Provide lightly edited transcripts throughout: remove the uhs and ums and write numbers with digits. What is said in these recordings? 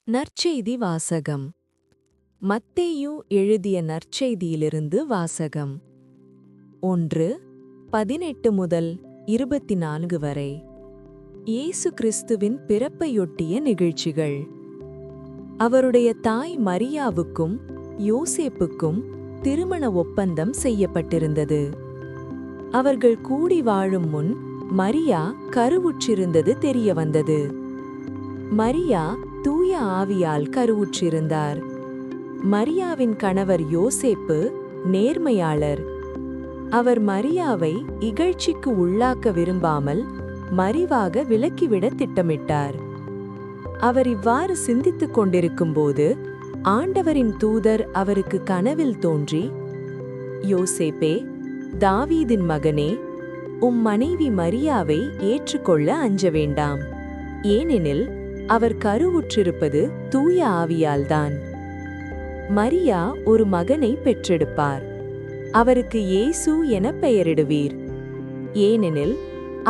நற்செய்தி வாசகம். மத்தேயு எழுதிய நற்செய்தியிலிருந்து வாசகம். 1:18 முதல் 24 வரை. இயேசு கிறிஸ்துவின் பிறப்பையொட்டிய நிகழ்ச்சிகள். அவருடைய தாய் மரியாவுக்கும் யோசேப்புக்கும் திருமண ஒப்பந்தம் செய்யப்பட்டிருந்தது. அவர்கள் கூடி வாழும் முன் மரியா கருவுற்றிருந்தது தெரியவந்தது. மரியா தூய ஆவியால் கருவுற்றிருந்தார். மரியாவின் கணவர் யோசேப்பு நேர்மையாளர். அவர் மரியாவை இகழ்ச்சிக்கு உள்ளாக்க விரும்பாமல் மரிவாக விலக்கிவிட திட்டமிட்டார். அவர் இவ்வாறு சிந்தித்துக் கொண்டிருக்கும்போது ஆண்டவரின் தூதர் அவருக்கு கனவில் தோன்றி, யோசேப்பே, தாவீதின் மகனே, உம் மனைவி மரியாவை ஏற்றுக்கொள்ள அஞ்ச வேண்டாம். ஏனெனில் அவர் கருவுற்றிருப்பது தூய ஆவியால்தான். மரியா ஒரு மகனை பெற்றெடுப்பார். அவருக்கு இயேசு என பெயரிடுவீர். ஏனெனில்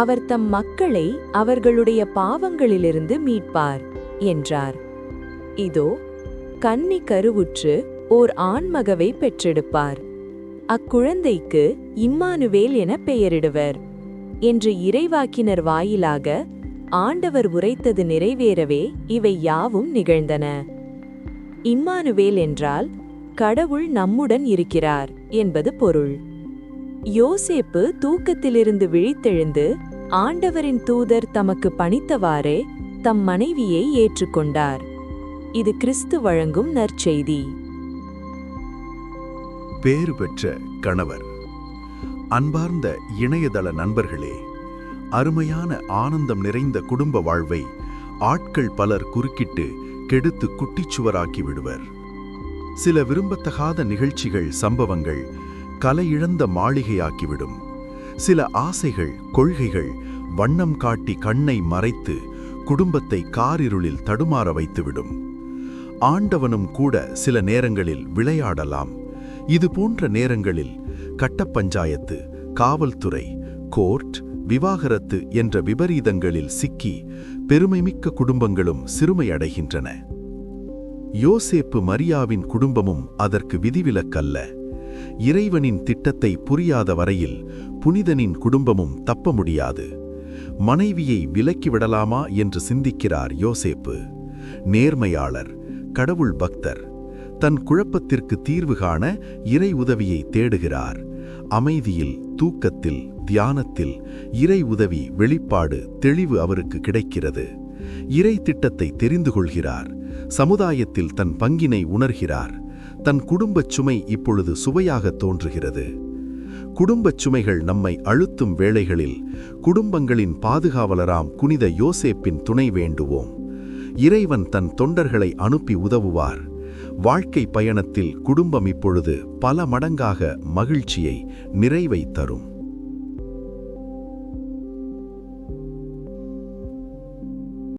அவர் தம் மக்களை அவர்களுடைய பாவங்களிலிருந்து மீட்பார் என்றார். இதோ, கன்னி கருவுற்று ஓர் ஆண்மகவை பெற்றெடுப்பார். அக்குழந்தைக்கு இம்மானுவேல் என பெயரிடுவர் என்று இறைவாக்கினர் வாயிலாக ஆண்டவர் உரைத்தது நிறைவேறவே இவை யாவும் நிகழ்ந்தன. இம்மானுவேல் என்றால் கடவுள் நம்முடன் இருக்கிறார் என்பது பொருள். யோசேப்பு தூக்கத்திலிருந்து விழித்தெழுந்து ஆண்டவரின் தூதர் தமக்கு பணித்தவாறே தம் மனைவியை ஏற்றுக்கொண்டார். இது கிறிஸ்து வழங்கும் நற்செய்தி. பேறு பெற்ற கணவர். அன்பார்ந்த இணையதள நண்பர்களே, அருமையான ஆனந்தம் நிறைந்த குடும்ப வாழ்வை ஆட்கள் பலர் குறுக்கிட்டு கெடுத்து குட்டிச்சுவராக்கி விடுவர். சில விரும்பத்தகாத நிகழ்ச்சிகள், சம்பவங்கள் கலையிழந்த மாளிகையாக்கிவிடும். சில ஆசைகள், கொள்கைகள் வண்ணம் காட்டி கண்ணை மறைத்து குடும்பத்தை காரிருளில் தடுமாற வைத்துவிடும். ஆண்டவனும் கூட சில நேரங்களில் விளையாடலாம். இது போன்ற நேரங்களில் கட்டப்பஞ்சாயத்து, காவல்துறை, கோர்ட், விவாகரத்து என்ற விபரீதங்களில் சிக்கி பெருமைமிக்க குடும்பங்களும் சிறுமையடைகின்றன. யோசேப்பு மரியாவின் குடும்பமும் அதற்கு விதிவிலக்கல்ல. இறைவனின் திட்டத்தை புரியாத வரையில் புனிதனின் குடும்பமும் தப்ப முடியாது. மனைவியை விலக்கிவிடலாமா என்று சிந்திக்கிறார் யோசேப்பு. நேர்மையாளர், கடவுள் பக்தர். தன் குழப்பத்திற்கு தீர்வு காண இறை உதவியை தேடுகிறார். அமைதியில், தூக்கத்தில், தியானத்தில் இறை உதவி, வெளிப்பாடு, தெளிவு அவருக்கு கிடைக்கிறது. இறை திட்டத்தை தெரிந்து கொள்கிறார். சமுதாயத்தில் தன் பங்கினை உணர்கிறார். தன் குடும்பச் சுமை இப்பொழுது சுவையாக தோன்றுகிறது. குடும்பச் சுமைகள் நம்மை அழுத்தும் வேளைகளில் குடும்பங்களின் பாதுகாவலராம் புனித யோசேப்பின் துணை வேண்டுவோம். இறைவன் தன் தொண்டர்களை அனுப்பி உதவுவார். வாழ்க்கை பயணத்தில் குடும்பம் இப்பொழுது பல மடங்காக மகிழ்ச்சியை, நிறைவை தரும்.